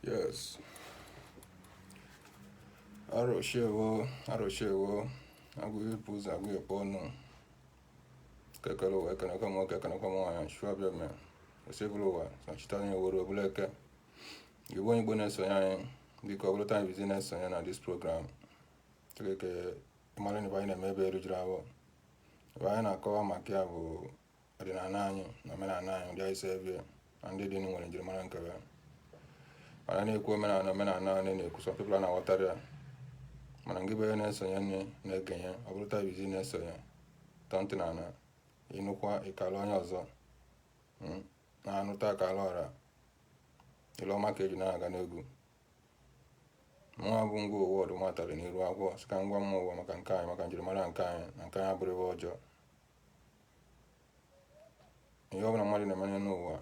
Yes. Aroshewo, agụipụzụ agụepọnụ, kekere ụwa ekenekọmọya shuabịame, osebụrụ ụwa sachitanya owere obuleke. Igbo onye Igbo na-esonye anyị, biko ọ bụrụ time vizi na-esonye na dis program. Tekeke ịmara na anyị na-eme ebe erujuru ahụ. Ebe anyị na-akọwa maka ya bụ ọdịnala anyị na omenala anyị ụdị anyị si ebie na ndị dị nwere njirimara nkebe. Mana na-ekwu omenala na-ekwu some people na-aghọtara ya. Mana ngị bụ onye na-esonye nne na-ekenye ọ bụrụ time vizi na-esonye tọntị na ana ịnụkwa ịkala onye ọzọ na-anụta akala ọra ilu ọma ka eji na-aga n'egwu. Nwa bụ ngwa ụwa ọdụ matara n'iru akwụkwọ sị ka ngwa mma ụwa maka nke anyị maka njirimara nke anyị na nke anyị abụrụ ebe ọjọọ. Ihe ọ bụla mmadụ na-emanye n'ụwa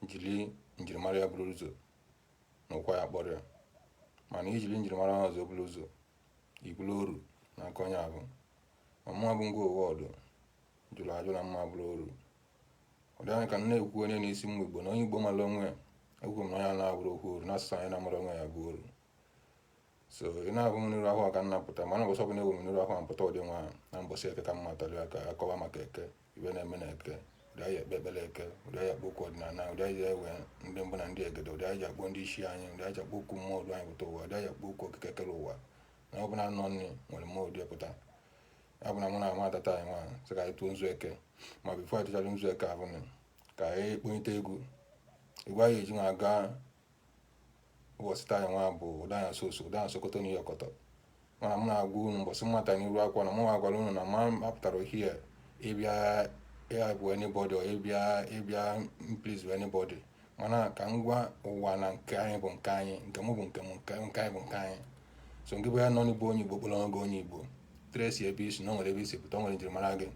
jiri njirimara ya bụrụ ụzọ na ụkwa ya kpọrọ ya, mana ijiri njirimara ọzọ bụrụ ụzọ ibulu oru na nke onye abụ. Ọmụma bụ ngwa ụwa ọdụ jụrụ ajụ na mma bụrụ oru. Ọ dị anyị ka na-ekwu onye n'isi mma Igbo na onye Igbo mara onwe ya ekwu m na onye na-abụrụ okwu oru n'asụsụ anyị na-amara onwe ya bụ oru. So ị na-abụ m n'iru ahụ aka nnapụta mana ụbọchị ọbụla ewu m n'iru ahụ mpụta ụdị nwa na mbọsị eke ka mma tara ya ka akọwa maka eke ibe na-eme na eke, ụdị anyị ekpe ekpere eke, ụdị anyị akpọ okwu ọdịnala, ụdị anyị ewe ndị mbụ na ndị egede, ụdị anyị akpọ ndị isi anyị, ụdị anyị akpọ okwu mmụọ ụdị anyị pụta ụwa, ụdị anyị akpọ okwu okike kere ụwa na ọ bụla nọ nne nwere mmụọ ụdị pụta. Ya bụ na mụ na ama atata anyị nwa sị ka anyị tụọ nzu eke ma bifo anyị tụchara nzu eke abụnị ka anyị kponyite egwu anyị eji nwa aga ụbọchị taa anyị nwa bụ ụda anya soso ụda anya sokoto n'ihe ọkọtọ. Mana m na-agwa unu mbọsị mmata n'iru akwụkwọ na mụ agwara unu na ma apụtara ohie ịbịa ya bụ anybody or ịbịa please bụ anybody, mana ka m gwa ụwa na nke anyị bụ nke anyị, nke mụ bụ nke m, nke anyị bụ nke anyị. So nke bụ ya nọ n'Igbo onye Igbo kpọrọ ọgụ onye Igbo tresi ebe isi na o nwere ebe isi pụta o nwere njirimara gị.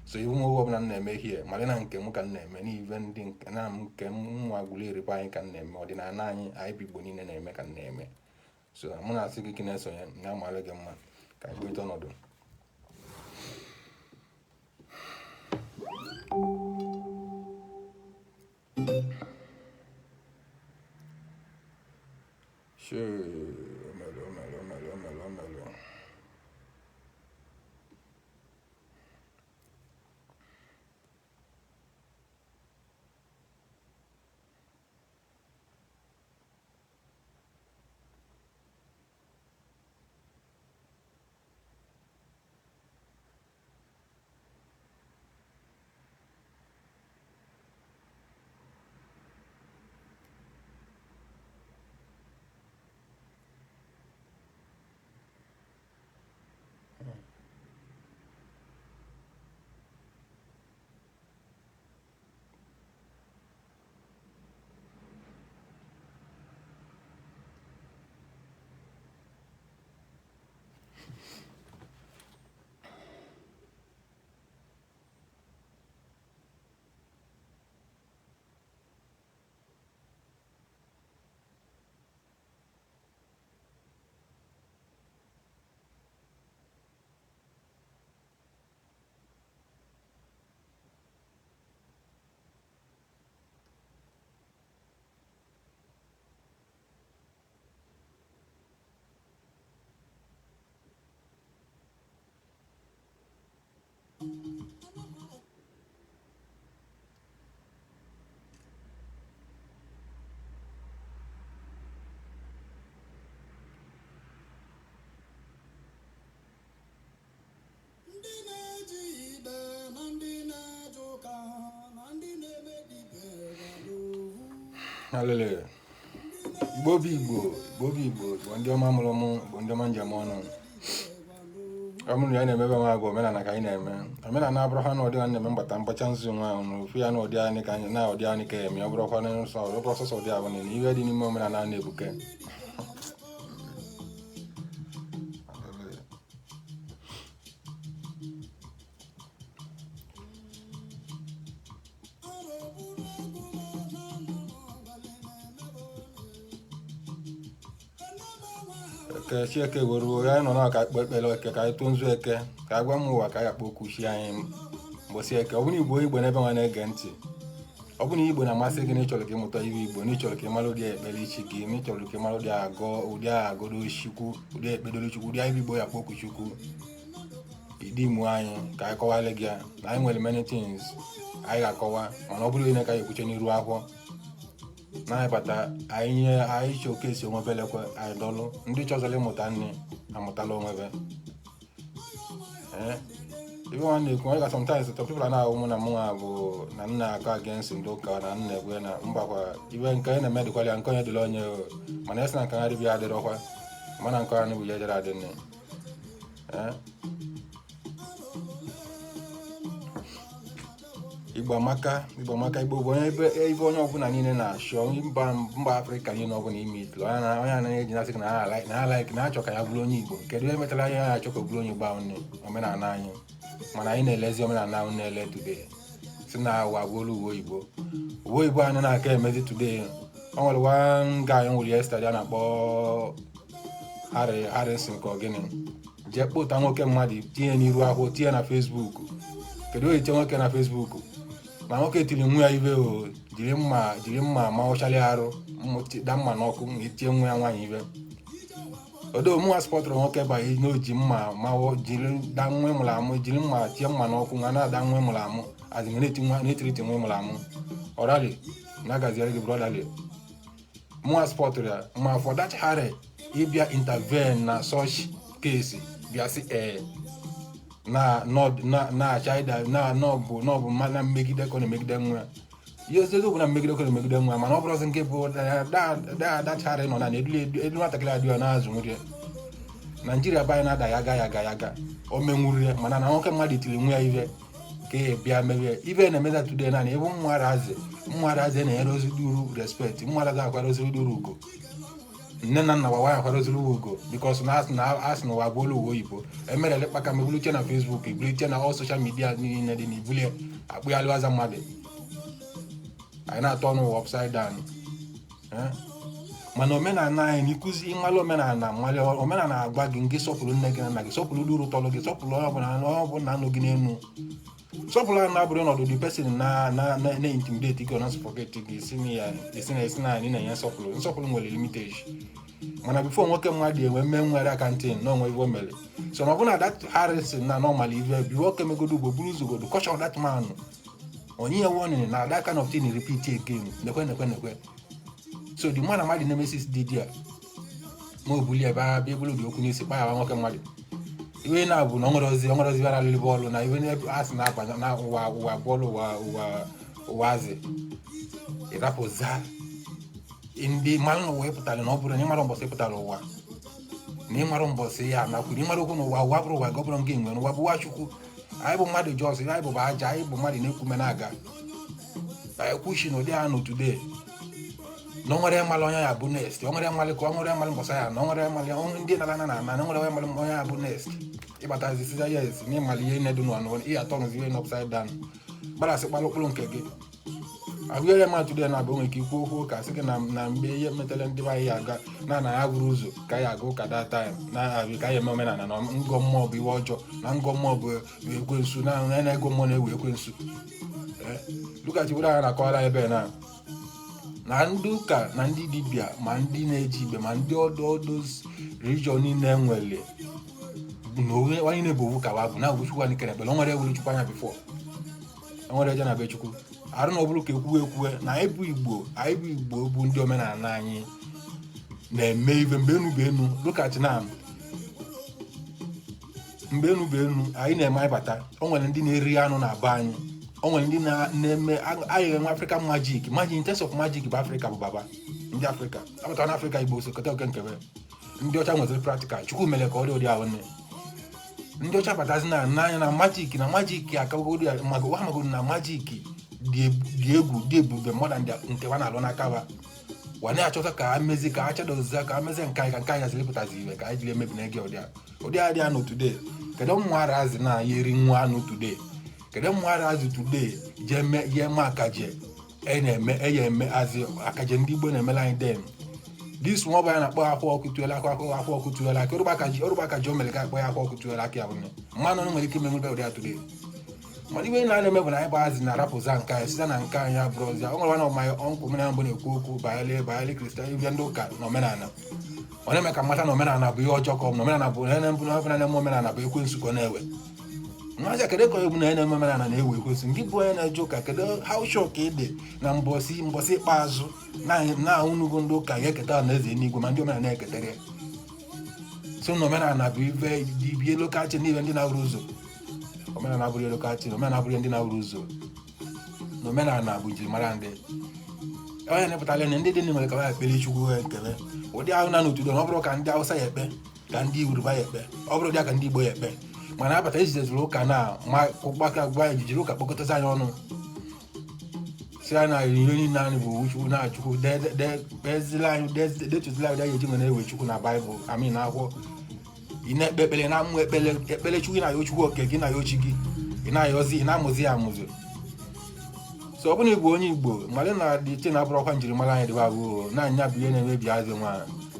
So iwu m ọbụla m na-eme hie mara na nke m ka m na-eme n'ive ndị nke nwa agwụla erikwa anyị ka m na-eme ọdịnala anyị bụ Igbo niile na-eme ka m na-eme. So mụ na-asị gị ka na-esonye na-amara gị mma ka anyị kpọrịta ọnọdụ. Omelo. Hallelujah. Igbo bụ Igbo bụ ndị ọma mụrụ mụ bụ ndị ọma njem ọnụ. Ọ bụrụ na ya na-emebe nwa agụ omenala ka anyị na-eme. Omenala abụrụ ha na ụdị anyị na-eme mgbata mkpacha nzu nwa ahụ na ofu ya na ụdị anyị ka anyị na ụdị anyị ka eme ọ bụrụkwa ọsọsọ ụdị abụ na ihe dị n'ime omenala na-ebuke. Ka Chieke were ya nọ na ka akpọ ekpere eke ka anyị tụọ nzu eke ka agwa m ụwa ka anyị akpọ okwu chi anyị mbọsị eke. Ọ bụrụ Igbo n'ebe nwa na-ege ntị ọ bụ na Igbo na-amasị gị na ịchọrọ ka ịmụta ibe Igbo na ịchọrọ ka ịmara ụdị ekpere chi gị na ịchọrọ ka ịmara ụdị agọdo Chukwu ụdị ekpedoro Chukwu ụdị anyị Igbo ya kpọkụ Chukwu ịdị imo anyị ka anyị kọwalụ gị na anyị nwere many things anyị ga-akọwa mana ọ bụrụ onye ka anyị ekwuche n'iru akwụkwọ na anyị bata anyị showcase onwe belekwe anyị dọlụ ndị chọzọrọ ịmụta nne amụtala onwebe even one day when sometimes some people are now woman and mwa bụ na nna aka against ndị ụka na nna egwe na mbakwa iwe nke na medical ya nke onye dịla onye mana esi na nke ngarị bịa adịrọkwa mana nke anyị bụ ya jere adị nne Igbo amaka Igbo bụ ebe onye ọbụla niile na-achọ mba Afrịka niile ọbụla ime itlu onye na-eji nasị na ha like na achọ ka ya bụrụ onye Igbo kedu ihe metara anyị na-achọ ka ọ bụrụ onye Igbo ahụ nne omenala anyị mana anyị na-elezi omenala ahụ na-ele today si na awa bụolu uwe Igbo anyị na-aka emezi today o nwere one guy nwere yesterday a na-akpọ Harrison ka gịnị jee kpụta nwoke mmadụ tinye n'iru ahụ tinye na Facebook kedu onye tie nwoke na Facebook na nwoke tiri nwa ya ibe o jiri mma ma ọchali arụ da mma n'ọkụ etie nwa ya nwaanyị ibe odo mụnwa spọtụrụ nwoke ba n'oji mma ma jiri da nwa mụrụ amụ jiri mma tie mma n'ọkụ nwa na-ada nwa mụrụ amụ azị na-etiriti nwa mụrụ amụ ọrali na-agaziere gị brọdali mụnwa spọtụrụ ya ma for that hare ịbịa intervene na such case bịa si na China na bụ mana mmegide ka ọ na-emegide nwa ihe oziokwu bụ na mmegide ka ọ na-emegide nwa mana ọ bụrụzi nke bụ dachara nọ na edu nwatakịrị adịghị na-azụ nri Naijiria bụ anyị na-ada ya ga o menwuru ya mana na nwoke mmadụ tiri nwa ya ibe ka e bịa merie ibe na-emeza today naanị ebe mmụarazi na-enyere ozi duru respect mmụarazi akwara ozi duru ugo nne na nna wawa ya kwaroziri ugo because na asị na ụwa bụ olu uwe oyibo emerele kpaka mebuliche na Facebook ibuliche na all social media niile dị n'ibulie akpụghalịwaza mmadụ anyị na-atọ ọnụ ụwa upside down mana omenala anyị n'ikuzi ịmalụ omenala agwa gị nke sọpụrụ nne gị na nna gị sọpụrụ duru tọlụ gị sọpụrụ ọ bụla nọ gị n'elu sọpụrụ a na-abụrụ ọnọdụ the person na-intimidate gị ọ na-forget gị isi na anyị na-enye nsọpụrụ nwere limitation mana bifo nwoke mmadụ enwe mme nwere akantin na onwe ivo mere so na ọ bụ na that Harrison na normal ive bi nwoke megodo ugbo buru uzogodo caution that man onye warning na that kind of thing repeat again nekwe so the man amadi nemesis dị dia ma obuli ebe a bịa bụrụ dị okwu n'isi kpa ya nwoke mmadụ iwe na-abụ na onwerozi bịara lili bọọlụ na iwe asị na-abanye na ụwa bọọlụ ụwazi ịrapụza ndị mmanụ n'ụwa ịpụtara na ọ bụrụ na ịmara mbọsị ịpụtara ụwa na ịmara mbọsị ya nakwuru ịmara okwu n'ụwa ụwa bụrụ ụwa gị ọ bụrụ nke nwere ụwa bụ ụwa Chukwu anyị bụ mmadụ jọs anyị bụ aja anyị bụ mmadụ na-ekwume na-aga anyị kwuchi na ụdị ha nọ today na onwere mmalị onye ya bụ next onwere mmalị mbọsa ya na onwere mmalị ndị na onwere mmalị onye ya bụ next ịbatazi siza yes na ịmalị ihe nedu n'ọnụ ihe atọ nụzi ihe upside down gbarasị kpalụkpụrụ nke gị abụghị mmadụ today na-abụ nwere ike ikwu okwu ka sị gị na mgbe ihe metara ndị anyị aga na ya bụrụ ụzọ ka ya aga ụka that time na-abịa ka ya eme omenala na ngọ mmụọ bụ iwe ọjọọ na ngọ mmụọ bụ ekwensu na ego mmụọ na-ewu ekwensu lukachibụrụ anya na-akọwara ebe na ndị ụka na ndị dibịa ma ndị na-eji igbe ma ndị ọdụ region niile nwere na onye na-ebu owu ka wa bụ na Chukwu anyị kere ekpere onwere ewuru Chukwu anya bifo onwere eje na be Chukwu arụ na ọ bụrụ ka ekwuwe na anyị bụ Igbo bụ ndị omenala anyị na-eme ive mgbe enu lụkachi na mgbe enu anyị na-eme anyị bata o nwere ndị na-eri anụ na be anyị o nwere ndị na-eme anyị enwe African magic in terms of magic bụ Africa bụ baba ndị Africa apụtara na Africa Igbo so kete oke nkebe ndị ọcha nweziri practical Chukwu mere ka ọ dị ụdị ahụ nne ndị ọcha batazi na anya na magic akagodo ya magoro na magic dị egwu dị ebube mmadụ nke wa na-alụ n'aka wa wane achọta ka amezi ka achadoziza ka amezi nke anyị haziri pụtazi iwe ka anyị jiri emebi na ege ụdị adị anụ today kedu ụmụnwara azị na ya eri nwa anụ today kedu ụmụnwara azị today jee ma akaje eme azị akaje ndị Igbo na-emela anyị den dis nwa ọbanya na-akpọ afọ ọkụ tuela afọ ọkụ tuela aka ọrụba akaji o mere ka akpọ ya afọ ọkụ tuela aka ya bụ mmanụ nwere ike imenwebe ụdị ya today mana ibe na-eme bụ na anyị gbazi na rapụza nke anyị site na nke anyị abụrụzi o nwere one of my uncle m mbụ na-ekwu okwu banyere kristian ibia ndị ụka na omenala ọ na-eme ka mmata na omenala bụ ihe ọjọọ ka ọ bụ na omenala bụ na mbụ na eme omenala bụ ekwensu ka ọ na-ewe nwaja kedu ka egbu na eme omenala na-ewe ekwensu nke bụ onye na-eje ụka kedu how sure ka ị dị na mbọsị ikpeazụ na unugo ndị ụka ga-eketa na eze n'igwe ma ndị omenala na-eketara ya so na omenala bụ ibe lokal chi n'ibe ndị na-ahụrụ ụzọ omenala abụrụ lokal chi omenala abụrụ ndị na-ahụrụ ụzọ na omenala bụ njirimara ndị onye na-epụtara na ndị dị n'ime ka ya ekpere chukwu ha ekele ụdị ahụ na n'otudo na ọ bụrụ ka ndị Hausa ya ekpe ka ndị Yoruba ya ekpe ọ bụrụ dị ka ndị Igbo ya ekpe mana abata ejidezuru ụka na gbaka gwa ya jijiri ụka kpọkọtazi anyị ọnụ si anyị na ihe niile anyị bụ chukwu na chukwu detụzila anyị ụdị eji nwere ewe chukwu na Baịbụl amin na akwụkwọ ị na-ekpe ekpere na mmụ ekpere chukwu na-ayọ chukwu oke gị na-ayọ chi gị ị na-ayọzi ị na-amụzi ya amụzi so ọ bụrụ na Igbo onye Igbo mmadụ na-adị iche na abụrụkwa njirimara anyị dịba abụọ na anya bụ ihe na-emebi azị nwa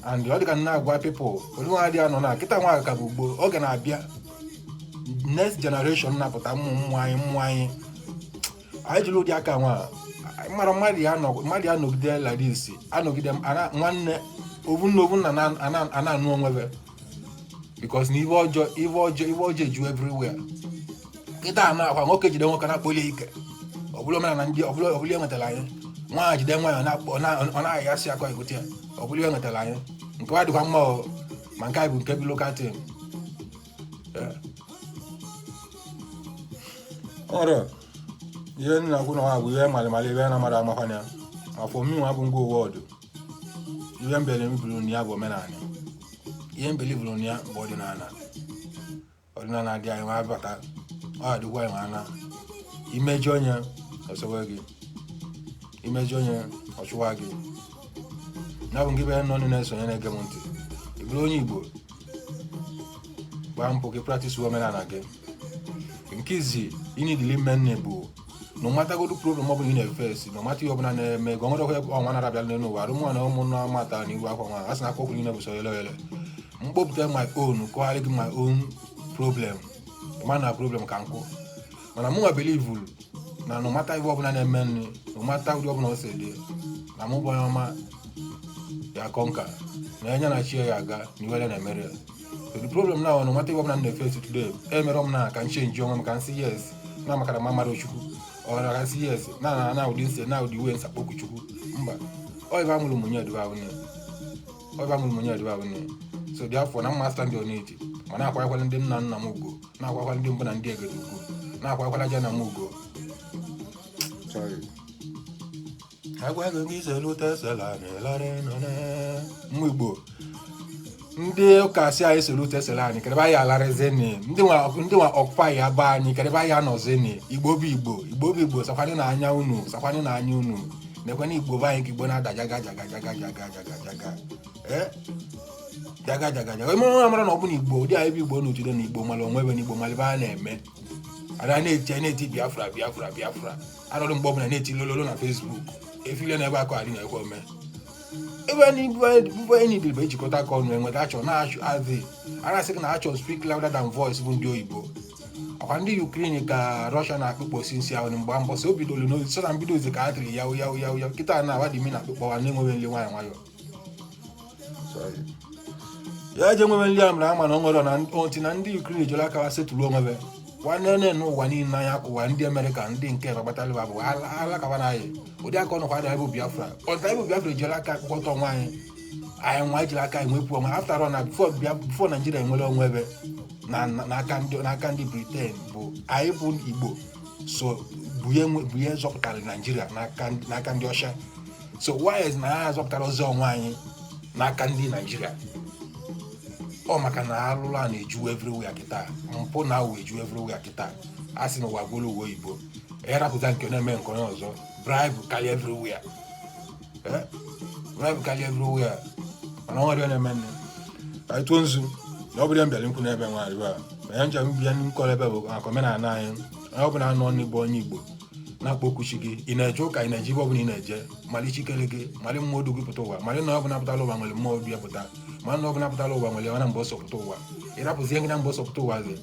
and ọ dịka na-agwa pipụl ụdị nwa dị anọ na kịta nwa ka bụ Igbo oge na-abịa next generation na-apụta mmụ anyị jiri ụdị aka nwa mara mmadụ ya nọgide ladisi anọgide nwanne ovu na ana-anụ onwebe because na ive ọjọọ eju everywhere kịta na-akwa nwoke jide nwoke na-akpọlie ike ọbụla omenala ndị ọbụla enwetara anyị nwa jide nwa ya ọ na-aghasị akọ egote ya ọbụla enwetara anyị nke wa dịkwa mma ma nke anyị bụ nke bụ lokal tim ọrụ ihe nna na-akwụ na bụ ihe malịmalị ebe na-amara amakwanya afọ mmiri bụ ngwa ụwa ọdụ ihe mbele mbụrụ na ya bụ omenala ihe mbele bụrụ na ya bụ ọdịnala dị anyị nwa bata ọ adịkwa anyị nwana imeji onye ọsọwe gị imeji onye ọchụwa gị na bụ nke be nọ na-esonye na-ege m ntị ị bụrụ onye Igbo gbaa mpụ gị practice omenala gị nke izi inidili mmenne bụ na ọmatagodu program ọ bụla ị na-efesi na ọmata ihe ọbụla na-eme gị onwere ọnwa na-abịa n'elu ụwa arụmụ na ụmụnna amata na iwu akwa nwa a sị na akwa okwu niile bụ so ele mkpọpụta my own kọgharị gị my own problem mana problem ka nkụ mana mụ nwa believe na ọmata ihe ọbụla na-eme nri na ọmata ụdị ọbụla o si dị na mụ bụ onye ọma ya kọnka na enye na chi ya aga na iwere na-emere ya the problem now no matter what I'm face today emere m na ka change onwe m ka nsi yes na makara mmadụ chukwu ọ na si yes na ụdị nse na ụdị we nsakpokwu chukwu mba ọ ibe amụrụ munye dịba awụne so therefore na mma stand on it mana akwakwala ndị nna m ugo na akwakwala ndị mbụ na ndị egede ugo na akwakwala ja na m ugo sorry agwa gị ise lute sela na elare no na Igbo ndị ụka si anyị soro tesela anyị kedebe anyị alarịzeni ndị nwa ọkpa ya ba anyị kedebe anyị anọzeni Igbo bụ Igbo sakwanị na anya unu na-ekwe Igbo bụ anyị ka Igbo na-ada jaga ime ọnwa amara na ọ bụ na Igbo ụdị anyị bụ Igbo n'otudo na Igbo mara onwe ebe na Igbo mara ebe a na-eme ada na-eti Biafra anọrụ mgbe ọbụla na-eti lololo na Facebook efile na ebe akọ adị na ekwe ome ebe enyi dịbe ejikọta aka ọnụ enweta achọ na-achụ azị arasị na achọ speak louder than voice bụ ndị oyibo ọkwa ndị Ukraine ka Russia na-akpụkpọsi nsi ahụ mgbe mbọsị o bidoro n'ozi so na mbido ozi ka a tiri ya kịta na awadimi na akpụkpọwa na-enwewe nli nwayọ ya eje nwewe nli amara ama na ọ nwere na ntị na ndị Ukraine jụrụ aka wa setụrụ onwebe nwanne n'ụwa niile anya akụwa ndị Amerịka ndị nke gbatalịba bụ alakaba na anyị ụdị aka ọnụkwa adịghị bụ Biafra ọta bụ Biafra ejiri aka akpụkọta onwe anyị nwa ejiri aka enwepụ onwe after all na before Nigeria enwere onwe ebe n'aka ndị Britain bụ anyị bụ Igbo so bụ ihe zọpụtara Nigeria n'aka ndị ọcha so why is na ha zọpụtara ọzọ onwe anyị n'aka ndị Nigeria ọ maka na alụlụ a na-eju everywhere kịta mpụ na awụ eju everywhere kịta a sị na ụwa gwụlụ uwe Igbo erapụta nke na-eme nke onye ọzọ bribe karịa everywhere mana ọ nwere na-eme nne ka anyị tụọ nzu na ọ bụrụ ya mbịara nkwu n'ebe nwaanyị a ma ya njem bịa nkọrọ ebe bụ maka omenala anyị onye ọbụla anọ n'igbo onye Igbo na-akpọ okwuchi gị ị na-eje ụka ị na-eje ibe ọbụla ị na-eje mali chikere gị mali mmụọ odu gị pụta ụwa mali na ọbụla pụtala ụwa nwere mmụọ odu ya pụta ma na ọbụla pụtala ụwa nwere ya na mbọ sọpụta ụwa ịrapụzie gị na mbọ sọpụta ụwa gị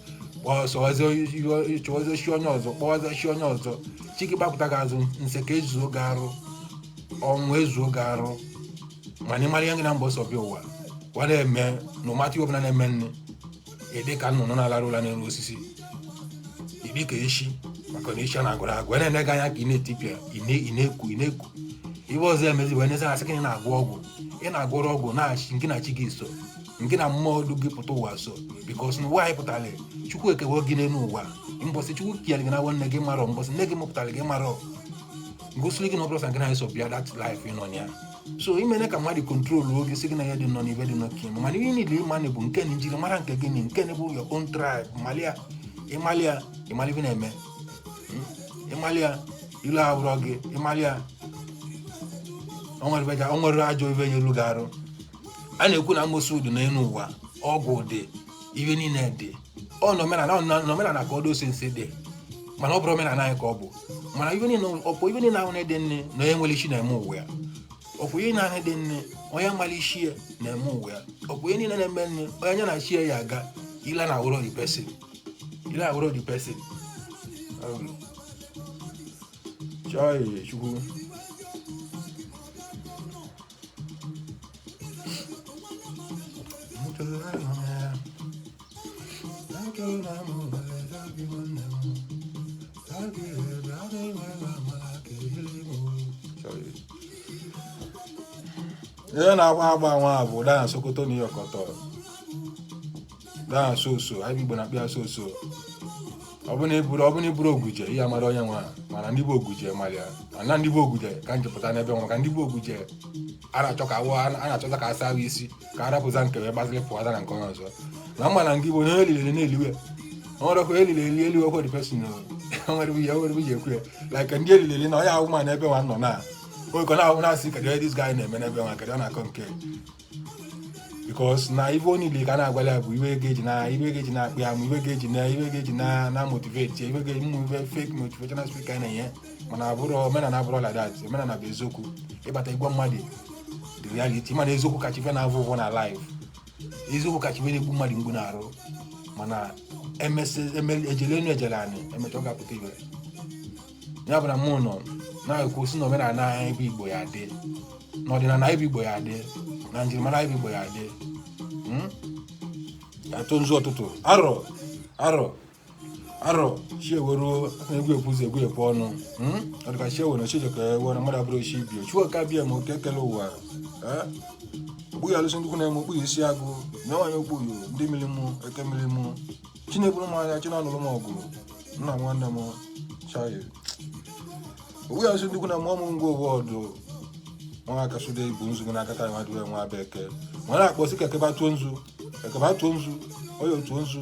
chọwazie shi onye ọzọ kpọwazie shi onye ọzọ chike gbapụta gị azụ nse ka ezuo gị arụ ọnwụ ezuo gị arụ mana ịmara ihe gị na mbọsọ bịa ụwa wa na-eme na ụmatụ ihe ọbụla na-eme nne ịdị ka nnụnụ na-alara ụla n'elu osisi ịdị ka eshi maka na eshi a na-agụrụ agụ na-ene gị anya ka ị na-etipịa ị na-eku ibe ọzọ emezi wee nezi asị ka ị na-agwọ ọgwụ ị na-agwọrọ ọgwụ na-achị nke na chi gị so nke na mmụọ du gị pụta ụwa so bikos na ụwa anyị pụtara chukwu ekewe gị n'elu ụwa mbọsị chukwu kiere gị na nwanne gị marọ mbọsị nne gị mụpụtara gị marọ ngosiri gị na ọbụla nke na eso bịa that life ị nọ ya so imene ka mmadụ kontrolu oge si gị na ya dị nọ n'ibe dị n'oke mana ihe niile ịmanị bụ nke na njiri mara nke gị nke na bụ your own tribe ịmalịa ibe na-eme ịmalịa ilu abụrọ gị ịmalịa o nwere ajọ ibe nyelu gị arụ a na-ekwu na amosu dị n'elu ụwa ọgwụ dị ibe niile dị ọ n'omenala ka ọ dị osense dị mana ọ bụrụ omenala anyị ka ọ bụ mana ibe niile ahụ na-ede nne na onye nwere isi na-eme ụwa ya ọkwụ ihe na-ahụ dị nne onye mara isi ya na-eme ụwa ya ọkwụ ihe niile na-eme nne onye anya na chi ya aga ile na awụrọ the person chọọ chukwu ihe na-agba nwa bụ daa Sokoto New York ọtọ daa soso anyị Igbo na-akpị soso ọ bụ na iburu oguje ihe amara onye nwa mana ndị bụ oguje malịa na ndị bụ oguje ka njepụta n'ebe nwa ka ndị bụ oguje a na-achọta ka asa ahụ isi ka a rapụza nke wee gbaziri pụwata na nke onye ọzọ na mma na nke Igbo onye elilere na-eliwe ọnwerekwa elilere eliwekwa the person nwere iji ekwu ya like ndị elilere na onye ahụ ma n'ebe nwa nọ na oge na-ahụ na-asị kedu this guy na-eme n'ebe nwa kedu ọ na-akọ nke because na ibe niile ka na-agwala ya bụ iwe ga-eji na-akpị amụ iwe ga-eji na motivate iwe ga-eji mmụ iwe fake motivational speaker na-enye mana omenala abụrụ like that omenala bụ eziokwu ịbata igwe mmadụ the reality mana eziokwu kacha ife na-avụ ụvọ na live eziokwu kacha ife na-egbu mmadụ mgbu na-arụ mana ejele anyị emecha ọ ga-apụta ibe ya bụ na mụ nọ na-ekwu si na omenala anyị ebe Igbo ya dị n'ọdịnala ebe Igbo ya dị na njirimara ebe Igbo ya dị atụ nzu ọtụtụ arọ chiewero egwu ekwuzi egwu ekwu ọnụ ọ dịka chiewere chijioka ewere mmadụ abụrụ ochi bio chuoka bịa ma oke ekele ụwa okpu ya alụsị ndukwu na-eme okpu isi agụ na nwanyị okpu ndị mmiri mụ eke mmiri mụ chineburu m anya chinanụrụ m ọgụ nna nwanne m chayi okpu ya alụsị ndukwu na mụọ m ngwa ọwọdụ nwa akasude ibu nzu gị n'akata nwa dịwe nwa bekee nwa na-akpọsi ka ekebe atụọ nzu oyi otuo nzu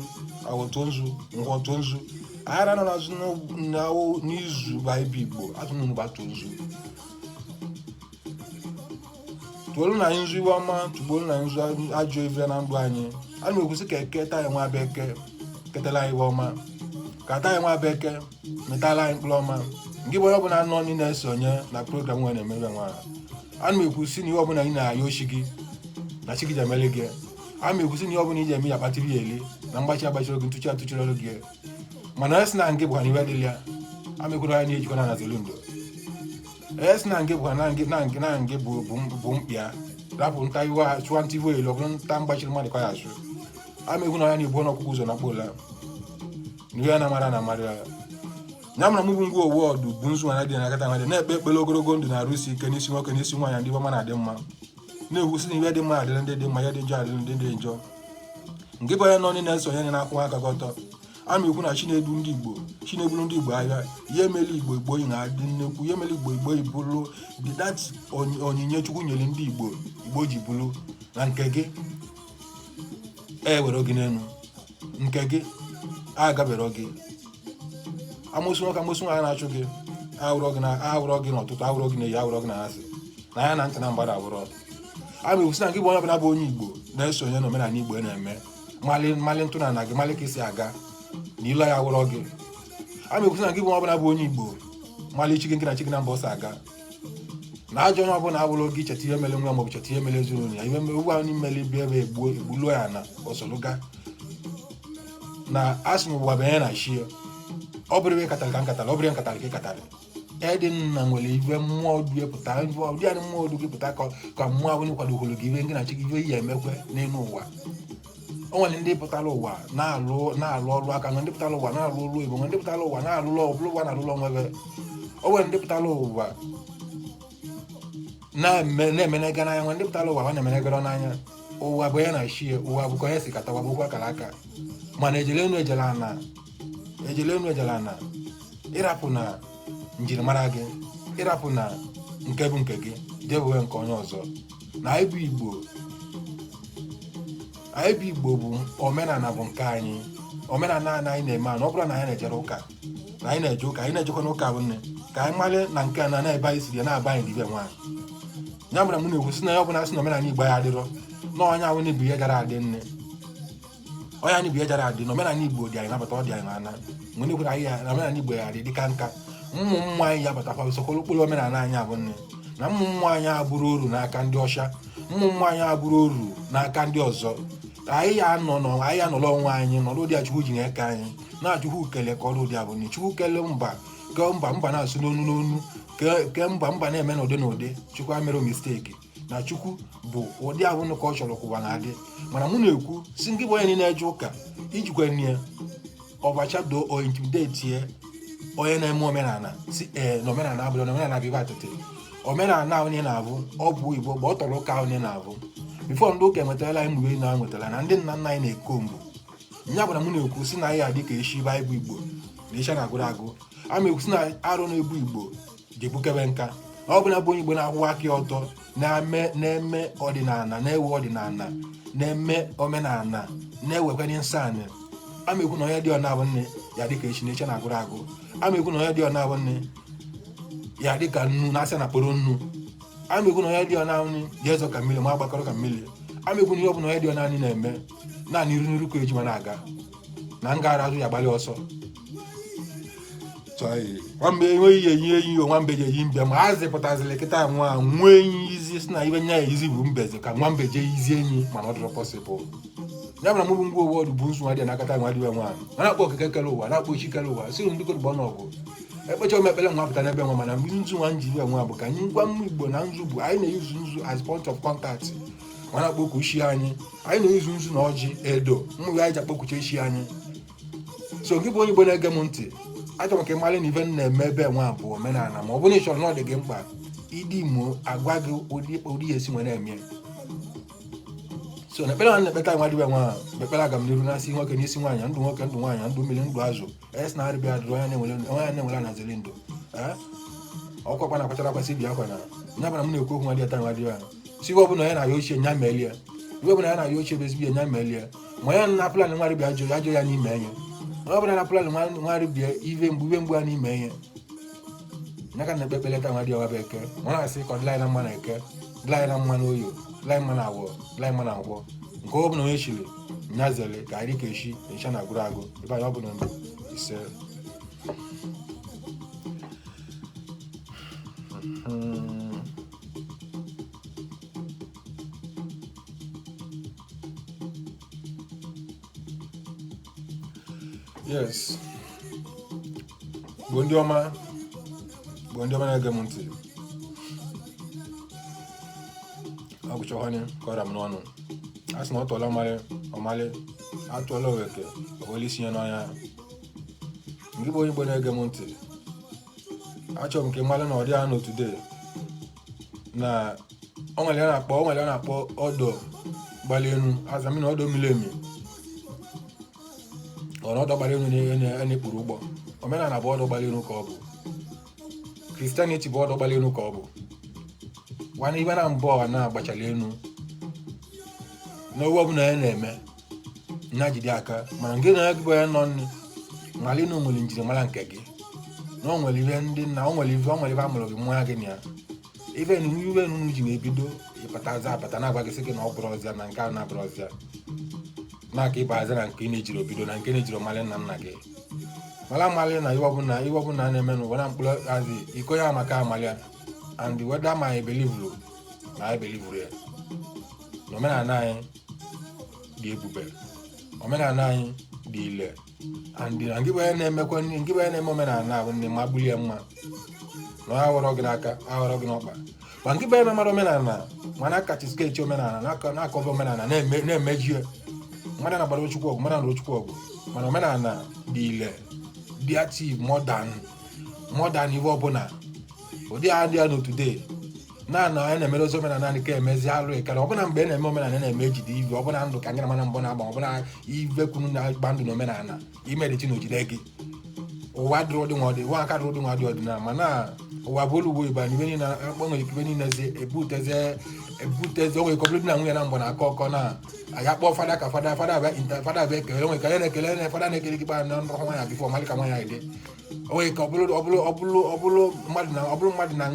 awọ tuo nzu ngwọ tuo nzu aghara nọ n'azụ n'izu ba ibe Igbo atụnụnụ ba tuo nzu tuolu na anyị nzu iwe ọma tugbuolu na anyị nzu ajọ ive na ndụ anyị a na-ekwusi ka eketa ya nwa bekee ketala anyị iwe ọma ka ata ya nwa bekee metala anyị mkpụrụ ọma nke bụ onye ọbụla nọ ndị na-esonye na program nwere na-emebe nwa a na-ekwusi na ihe ọbụla ị na-aya ochi gị na chi gị ji emele gị a na-ekwusi na ihe ọbụla iji eme ya kpatiri ya ele na mgbachi agbachiri gị ntụchi atụchiri ọrụ gị mana esi na nke bụkwa na iwe dịrị ya amekwuru ya na-ejikọ na Zolundo esi na nke bụkwa na nke bụ mkpịa rapụ nta iwe chụwa ntị iwe elu ọ bụrụ nta mgbachiri mmadụ ka ya asụ amekwu na ya na-ebu n'ọkụkụ ụzọ na kpola na ihe na-amara na mmadụ ya nya mara mụbụ ngwa owu ọdụ bụ nzu nwana dị na akata nwadị na-ekpe ekpere ogologo ndụ na-arụsi ike n'isi nwoke n'isi nwaanyị ndị ọma na-adị mma na-ewusi na ihe dị mma adịrị ndị dị mma ihe dị njọ adịrị ndị dị njọ nke bụ onye nọ ndị na-esonye na-akwụ aka gị ọtọ a na-ekwu na chinedu ndị Igbo chinegburu ndị Igbo ahịa ihe emeli Igbo yi na-adị nnekwu ihe emeli Igbo ibulu dat onyinye Chukwu nyere ndị Igbo ji bulu na nke gị were gị n'elu nke gị agabere gị amosu nwoke amosu nwaanyị na-achụ gị ahụrọ gị n'ọtụtụ ahụrọ gị na-eyi ahụrọ gị na asị na ya na ntị na mgbada abụrọ a na-ekwusi na gị bụ onye ọbụla bụ onye Igbo na-esonye na omenala Igbo na-eme mmalị ntụna na gị malị ka isi aga na ilu ya awụrọ gị a na-ekwusi na gị bụ onye ọbụla bụ onye Igbo mmalị chi gị na chi gị na mba ọsọ aga na ajọ onye ọbụla awụrụ gị cheta ihe mere nwa maọbụ cheta ihe mere ezinụlọ ya ihe ugbu ahụ n'imeli bi ebe egbuluo ya na ọsọlụga na asị n'ụwa banye na shie ọ bụrụ ebe katara ka nkatara ọ bụrụ nkatara ka ịkatara edi nna nwere ibe mmụọ du epụta ụdị anyị mmụọ du gị pụta ka mmụọ ahụ kwadogoro gị ibe ngị na chi gị ibe ihe emekwe n'elu ụwa o nwere ndị pụtara ụwa na-alụ ọrụ aka na ndị pụtara ụwa na-alụ ọrụ igbo ndị pụtara ụwa na-alụlọ ọbụla ụwa na-alụlọ onwebe o nwere ndị pụtara ụwa na-emenega n'anya nwe ndị pụtara ụwa na-emenegara n'anya ụwa bụ ya na shie ụwa bụ ka onye si katawa bụ ụgwọ akara aka mana ejele enu ejele ana ịrapụ na njirimara gị ịrapụ na nke bụ nke gị jebewe nke onye ọzọ na anyị bụ igbo bụ omenala bụ nke anyị omenala anyị na-eme ana ọ bụrụ na anyị na-ejere ụka na anyị na-eje ụka anyị na-ejekwa n'ụka bụ nne ka anyị mara na nke a na-ebe anyị siri na-aba anyị dibe nwaanyị ya mara m na-ekwu si na ya ọ bụla sị na omenala igbo ya adịrọ na onye ahụ na-ebu ihe gara adị nne onye anyị bụ ihe gara adị na omenala igbo dị anyị nabata ọ dị anyị ana mgbe na-ekwere anyị ya na omenala igbo ya adị dịka nka ụmụ mmụọ anyị ya batakwa usokolo okpuru omenala anyị abụ nne na ụmụ mmụọ anyị abụrụ oru n'aka ndị ọcha ụmụ mmụọ anyị abụrụ oru n'aka ndị ọzọ anyị anọrọ onwe anyị nọrọ ụdị a Chukwu ji na-eke anyị na-achụkwu kele ka ọrụ ụdị abụ nne Chukwu kele mba ke mba na-asụ n'onu ke mba na-eme n'ụdị n'ụdị Chukwu amere misteki na Chukwu bụ ụdị ahụ ka ọ chọrọ kwụwa na-adị mana mụ na-ekwu si nke bụ onye niile na-eje ụka ijikwa nye ọbachado o intimidate onye na-eme omenala si na omenala abụrụ na omenala bụ ibe atịtị omenala ahụ na-abụ ọ bụ Igbo gba ọ tọrọ ụka ahụ na-abụ bifo ndị ụka enwetara anyị mgbe na nwetara na ndị nna nna anyị na-eko mgbu nya bụra m na-ekwu si na anyị adị ka eshi baịbụl Igbo na isha na-agụrụ agụ ama ekwu si na arụ na-ebu Igbo ji bukebe nka ọ bụla bụ onye Igbo na-akwụwa aka ọtọ na-eme ọdịnala na-ewe ọdịnala na-eme omenala na-ewekwanye nsọ anyị ama ekwu na onye dị ọna bụ nne ya dị ka echi na isha na-agụrụ agụ ama ekwu na onye dị ọna bụ nne ya dị ka nnu na-asị na kporo nnu ama ekwu na onye dị ọna nri ya ezo ka mmiri ma agbakọrọ ka mmiri ama ekwu na ihe ọ bụla onye dị ọna anyị na-eme naanị iru n'iru ka eji ma na-aga na ngara azụ ya gbalị ọsọ nwambe enweghị eyi eyi o nwambe ji eyi mbe ma a zịpụtazịrị kịta nwa nwee enyi izi si na ibe nya ya izi bụ mbeze ka nwambe jee izi enyi mana ọ dịrọ pọsịbụl ya mara mụbụ ngwa ụwa ọdụ bụ nsu nwa dị n'akata nwa dịbe nwaanyị ma na-akpọ okike kele ụwa na-akpọ ichi kele ụwa siri ndị kodụgbọ n'ọgụ ekpecha omekpele nwa pụta n'ebe nwa mana mgbe nzu nwa nji ibe nwa bụ ka anyị ngwa mmụ Igbo na nzu bụ anyị na-eyuzu nzu as point of contact ma na-akpọ okwu isi anyị na-eyuzu nzu na ọjị edo mmụ ya anyị ji akpọkwuche isi anyị so gị bụ onye Igbo na-ege m ntị achọrọ ka ị mara na ibe na-eme ebe nwa bụ omenala ma ọ bụrụ na ị chọrọ na ọ dị gị mkpa ịdị Imo agwa gị ụdị esi nwere eme so na ekpere na-ekpeta nwa dịbe nwa bekpere aga m n'iru na-asị nwoke n'isi nwaanyị ndụ nwoke ndụ nwaanyị ndụ mmiri ndụ azụ es na-arịbịa adịrị onye na-enwere anaziri ndụ ọkwakwa na-akpachara akwasị ibi akwa na nya bara m na-ekwu okwu nwa dị ata nwa dịbe ya si iwe ọbụla onye na-ayọ ochie nya melie iwe ọbụla ya na-ayọ ochie bụ ezigbo nya melie ma ya na plan nwa rịbịa ajọ ya n'ime enye ọ bụla na plan nwa rịbịa iwe mgbu ya n'ime enye nya ka na-ekpe ekpeleta nwa dị ọwa bụ eke ma na-asị ka ọ dịla anyị na mma na eke dịla anyị na mma na oyo dịla anyị mma na awọ dịla anyị mma na ngwọ nke ọ bụla onye chiri nya zele ka anyị ka eshi echa na agụrụ agụ ebe anyị ọ bụla ndụ ise yes bụ ndị ọma na-ege m ntị ọ bụcha ọhanye kọra m n'ọnụ a sị na ọ tụọla ọmalị atụọla oweke oweli isi ya n'ọnya nke bụ onye Igbo na-ege m ntị achọrọ m nke mmalị na ọ dị ya n'otude na o nwere ya na-akpọ ọdọ gbali elu azami na ọdọ miri emi ọdọ gbali elu na-ekpuru ụgbọ omenala bụ ọdọ gbali elu ka ọ bụ Christianity bụ ọdọ gbali elu ka ọ bụ nwanne ibe na mbụ ọha na-agbachala elu n'owe ọbụla ya na-eme nya jide aka mana nke na gị ya nọ nne mali na onwere njirimara nke gị na o nwere ihe ndị nna o nwere ibe amụrụ gị nwa gị na ya ibe nunu ji na-ebido ịpatazi apata na-agwa gị sị gị na ọ bụrụ ọzịa na nke a na-abụrụ ọzịa na-aka ịbazi na nke ị na-ejiri obido na nke na-ejiri mali nna nna gị mara mali na iwe ọbụla na-eme n'ụwa na mkpụrụ azị iko ya maka amalia and whether my believe na I believe ya na omenala anyị dị ebube omenala anyị dị ile and ngị bụ na-emekwa ngị bụ na-eme omenala bụ ndị ma gbulie mma na aghọrọ gị n'aka aghọrọ gị n'ọkpa ma ngị bụ na-amara omenala mana kachi skechi omenala na-akọba omenala na-emeji mmadụ na-agbara ochukwu ọgụ mmadụ na ochukwu ọgụ mana omenala dị ile dị active modern ive ọbụla ụdị a dị ya n'otude na-anọ anyị na-emere ozi omenala naanị ka emezi alụ ekere ọbụna mgbe na-eme omenala na-eme ejide ive ọbụna ndụ ka anyị na mana mbọ na-agba ọbụna ive kwunu na-agba ndụ na omenala imeriti na ojide gị ụwa dịrị ụdị nwa ọdị ụwa aka dịrị ụdị nwa dị ọdịnala mana ụwa bụ olu ugbo igba na ibe niile akpọnwe ikibe niile ebuteze onwe ikọbụrụ dị na nwunye na mbọ na aka ọkọ na anyị akpọ fada ka fada abịa ekele onwe ka ya na-ekele na fada na-ekele gị gba na ndụ nwaanyị bifọ malị ka nwaanyị dị onwe ka ọbụrụ mmadụ na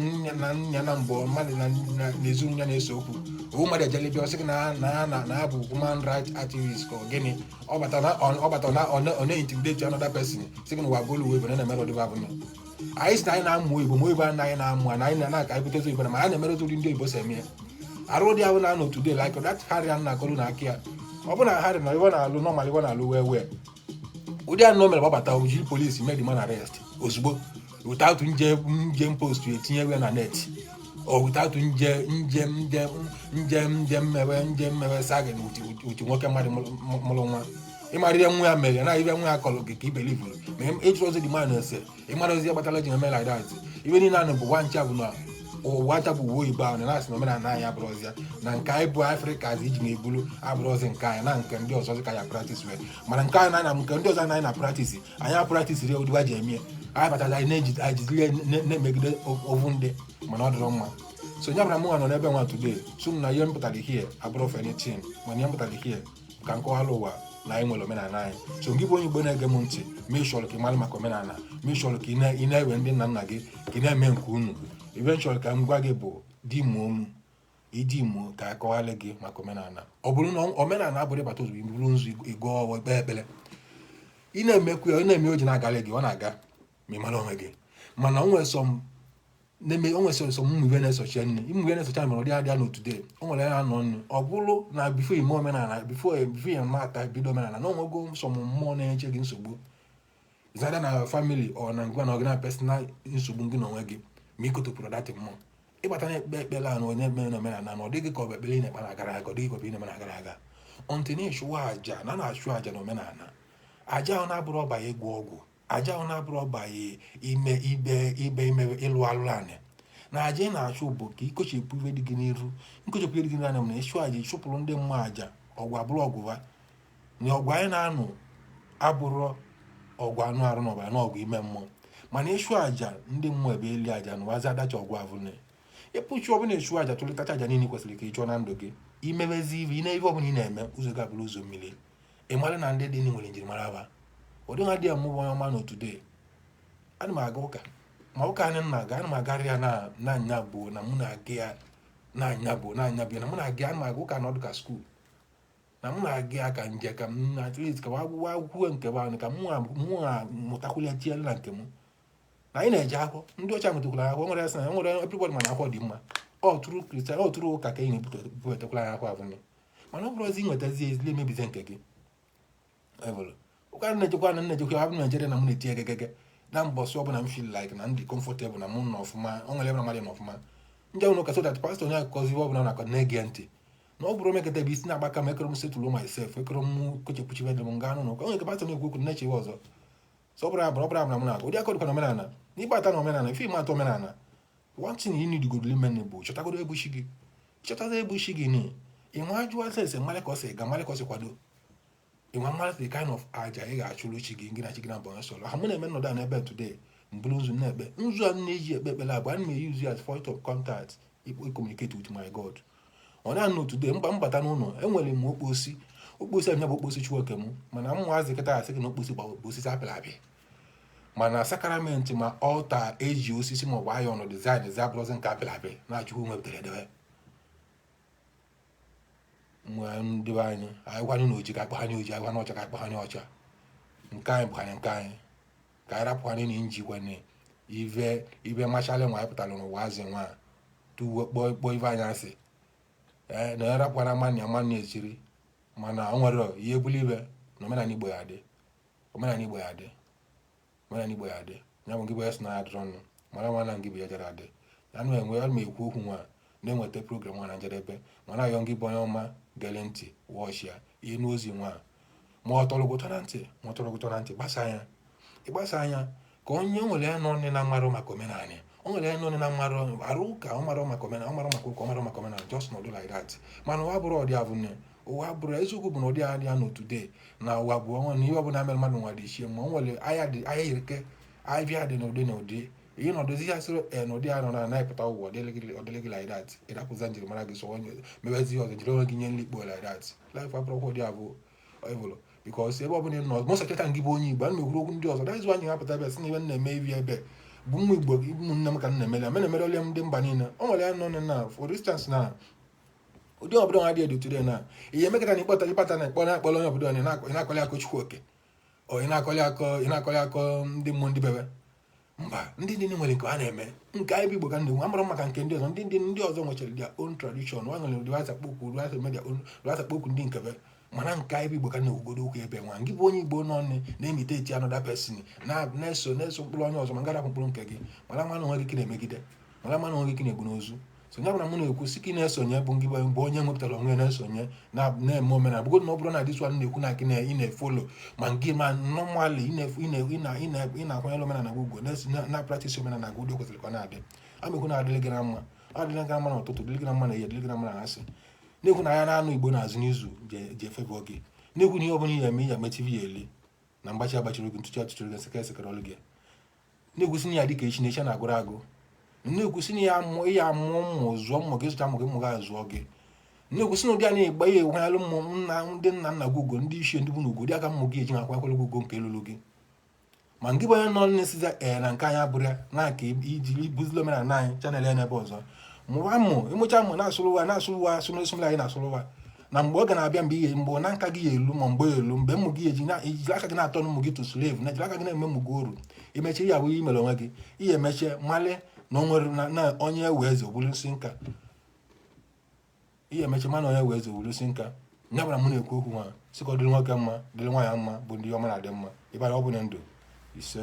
nya na mbọ mmadụ na-ezuru ya na-ese okwu owu mmadụ ejelebi ọsị gị na abụ human rights activist ka gịnị ọ bata na ọ na-intimidate another person sị gị na ụwa bụolu uwe bụ na-emere ọdịba abụnya anyị si na anyị na-amụ Igbo ma oyibo anaghị na-amụ na anyị na-aka anyị butezi Igbo na ma anyị na-emere ụdị ndị Igbo si eme ya arụ dị ahụ na anọ today like that Harry a na-akọrụ na aka ya ọ bụ na Harry na iwe na-alụ normal iwe na-alụ wee ụdị anụ mere gbabata ojiri polisi mee the man arrest ozugbo without njem post etinye we na net or without njem mmewe sagị uti nwoke mmadụ mụrụ nwa ịmarịrị nwa ya mere na ibe nwa ya kọrọ gị ka ibelivu ma ejiri ozi dị man ese ịmara ozi gbatara ji eme like that ibe niile anụ bụ nwa ncha bụ na ụwa ncha bụ uwe Igbo ahụ na-asị na omenala anyị abụrụzi ya na nke anyị bụ Afrịka iji na-ebulu abụrụzi nke anyị na nke ndị ọzọ ka ya practice wee mana nke anyị na nke ndị ọzọ anyị na practice anyị apractice rie ụdịwa ji eme anyị bataza anyị na-ejidile na-emegide ovu ndị mana ọ dịrọ mma so nya bụra mụnwa nọ n'ebe nwa today so na ihe mpụtara ihe abụrụ fenitin mana ihe mpụtara ihe ka nkọwala ụwa na anyị nwere omenala anyị so gị bụ onye Igbo na-ege m ntị mee sure ka ị mara maka omenala mee sure ka ị na-ewe ndị nna nna gị ka ị na-eme nke unu eventually ka m gwa gị bụ di mụọ ịdị imo ka akọwala gị maka omenala ọ bụrụ na omenala abụrụ ịbata ozugbo iburu nzu ịgụ ọwụ ikpe ekpere ị na-emekwu ya ị na-eme oji na-agala gị ọ na-aga ma ị mara onwe gị mana o nwere sọ mmụ ibe na-esochi nne ịmụ ibe na-esochi mere ọ dị adịa n'otude o nwere ya nọ nnu ọ bụrụ na bifo ime omenala bifo ya mata bido omenala na onwego nsọ mmụọ na-enye gị nsogbu zada na family ọ na ngwa na ọgị na personal nsogbu gị na onwe gị ma ikotopụrụ datị mmụọ ịgbata na-ekpe ekpere a na onye mere na omenala na ọ dịghị ka ọ bụ ekpere na-ekpe na-agara aga ọ dịghị ka ọ bụ na-eme na-agara aga ọntị na-echụwa aja na-achụ aja na omenala aja ahụ na-abụrụ ọbanye ịgwọ ọgwụ aja ahụ na-abụrụ ọbanye ime ịlụ alụlanị na aja ị na-achụ bụ ka ikochepụ iwe dị gị n'iru nkochepụ ihe dị gị n'anya na ịchụ aja ịchụpụrụ ndị mmụọ aja ọgwụ abụrụ ọgwụva na ọgwụ anyị na-anụ abụrụ ọgwụ anụ arụ na ọbara na ọgwụ ime mmụọ mana ịchụ aja ndị mmụọ ebe eli aja na wazi adacha ọgwụ avụne ịpụchi ọbụla ịchụ aja tụlịtacha aja niile kwesịrị ka ịchụọ na ndụ gị imemezi ive ị na-ebe ọbụla ị na-eme ụzọ ga-abụrụ ụzọ mmiri ị mara na ndị dị nwere njirimara ha ụdị nwa dị ya mmụọ onye ọma n'otude ana m aga ụka ma ụka anyị na-aga ana m agarị ya na anya bụ na mụ na-aga ya na anya bụ na mụ na-aga ana m aga ụka n'ọdụ ka skuul na mụ na-aga ya ka nje ka m na atleast ka wagwụwa akwụkwọ nke bụ anyị ka mụ mụtakwụlia tiele na nke m na anyị na-eje akwụkwọ ndị ọcha mụtakwara akwụkwọ nwere asị na nwere everybody mana akwụkwọ dị mma ọ tụrụ kristian ọ tụrụ ụka ka ị na-ebupụtakwara ya akwụkwọ abụnye mana ọ bụrụ ozi nwetazi ezili emebize nke gị ụka na-ejekwa na nna-ejekwa abụ Naijiria na mụ na-eti egegege na mbọsị ọbụla m feel like na ndị comfortable na mụ nọ ọfụma o nwere ebe na mmadụ nọ ọfụma ndị ọnụ ka so that pastor onye akụkọzi ọbụla na-akọ na-ege ntị na ọ bụrụ omekata ebe isi na-agbaka m ekere m setụlụ myself ekere m kochepụchi bedị m nga anụ n'ụka onye nke pastor na-ekwu okwu na-echewe ọzọ so ọ bụrụ abụrụ na mụ na-akọ ụdị akọdụkwa na omenala na ịgbata na omenala ife ime atọ omenala one thing you need godo ime bụ chọtagodo ebuchi gị chọtaza ebuchi gị ni ịnwe ajụwa sese mmalị ka ọ sị ga mmalị ka ọ sị kwado ịnwe mmalị the kind of aja ị ga-achụrụ chi gị gị na chi gị na mbọ sọrọ ha mụ na-eme nnọdụ a n'ebe today mbụrụ nzu na-ekpe nzu a na-eji ekpe ekpere abụ ana m use as point of contact communicate with my God ọ na-anọ today mbata n'ụlọ enwere m okposi anya bụ okposi Chukwuke m mana mmụazị kịta asị gị na okposi bụ osisi apịrị apị mana sakramenti ma ọlta eji osisi ma ọ bụ ayọn dizaịn zabụrụzi nke apịrị apị na-achụkwu nwepụtara edebe mgbe ndị be anyị gwanye na oji ka akpaghanye oji agwa na ọcha ka akpaghanye ọcha nke anyị bụghanye nke anyị ka anyị rapụghanye na njikwane ibe machalị nwa anyị pụtara n'ụwa azị nwa tuwo kpọọ ibe anyị asị na ya rapụghara mmanụ ya mmanụ ejiri mana o nwere ihe bụrụ ibe na omenala Igbo ya dị omenala Igbo ya dị ya bụ ngị bụ ya si na ya dịrọ ọnụ mara ngị bụ ya jere adị ya nụ enwe ya ma ekwu okwu nwa na-enweta program nwa na njedebe mana ayọ ngị bụ onye ọma gele ntị wọchi ya ihe n'ozi nwa ma ọ tọrọ gụtọ na ntị ịgbasa anya ka onye nwere ya nọ na mmarụ maka omenala o nwere ya nọ na mmarụ arụ ka ọ mara maka omenala ọ mara maka ụka ọ mara maka omenala just nọdụ like that mana ụwa bụrụ ọdị abụ nne ụwa bụrụ eziokwu bụ na ụdị adị ya n'otude na ụwa bụ ọnwa na ihe ọbụla mere mmadụ nwa dị ichie ma o nwere ahịa irike ahịa dị n'ụdị ihe nọdụzi ya sịrị n'ụdị ya nọ na-epụta ụwa ọdịlị gị like that ịdapụza njirimara gị so mewezi ọzọ jiri onwe gị nye nlikpo like that life abụrụkwa ụdị abụ evolo because ebe ọbụla nọ mọ sekretara gị bụ onye Igbo ana m ekwuru okwu ndị ọzọ daizu anyị ga-apụta ebe si na ibe na-eme ibi ebe bụ nwa Igbo ụmụnne m ka m na-emere m na-emere ole m ndị mba niile o nwere ya nọ na for instance na ụdị obodo ha dị edutude na ihe emekọta na ịkpata na akpọrọ onye obodo ị na-akọli akọ Chukwuoke ị na-akọli akọ ndị mmụọ ndị bebe mba ndị nwere nke ha na-eme nke anyị bụ Igbo ka ndị nwe amara maka nke ndị ọzọ ndị ọzọ nwechara their own tradition nwa nwere ụdị asakpokwu ndị nkebe mana nke anyị bụ Igbo ka na-ekwugodo okwu ebe nwa ngị bụ onye Igbo nọ na-emite eti another person na-eso mkpụrụ onye ọzọ ma ngara mkpụrụ nke gị mara mmanụ onwe gị na-emegide mara mmanụ onwe gị na-egbu n'ozu so ya bụra m na-ekwu si gị na-esonye bụ ngị bụ onye nwepụtara onwe na-esonye na-eme omenala bụgodu na ọ bụrụ na dis one na-ekwu na gị ị na-efolo ma ngị ma normally ị na-akwanyere omenala ugwu na practice omenala gị ụdị kwesịrị ka ọ na-adị amekwu na-adịrị gị na mma adịrị gị na mma n'ụtụtụ dịrị gị na mma na ihe dịrị gị na mma na asị na-ekwu na ya na-anụ Igbo n'azụ n'izu ji efebe oge na-ekwu na ihe ọbụla ihe eme ya mechivi ya eli na mgbachi agbachiri oge ntụchi atụchiri gị sekere ọlụ gị na-ekwusi na ya dị ka echi na echi na-agụrụ agụ na-ekwusi na ya amụọ mmụ zụọ mmụ gị zụcha mmụ gị mmụ ga zụọ gị na-ekwusi na ụdị a na-egba ya enwenyalụ ndị nna gị ugo ndị ichie ndị bụ na ugo dị aka mmụ gị eji akwa akwere ugo nke elulu gị ma ngị bụ onye nọ n'esiza na nke anyị abụrụ ya na aka ijiri buzili omenala anyị chanel ya n'ebe ọzọ ịmụcha mmụ na-asụrụ asụmla anyị na-asụrụ ụwa na mgbe ọ ga na-abịa mgbe na nka gị ya elu ma mgbe elu mgbe mmụ gị ejiri aka gị na-atọ ụmụ gị to slave na ejiri aka gị na-eme mmụ gị oru imechi ya abụghị imere onwe gị ihe emechie mmalị na o nwere na onye wee eze ogbulusi nka ihe emechi mana onye wee eze ogbulusi nka nya bara m na-ekwu okwu nwa sị ka ọ dịrị nwoke mma dịrị nwaanyị mma bụ ndị ọma na-adị mma ịbara ọ bụ na ndụ ise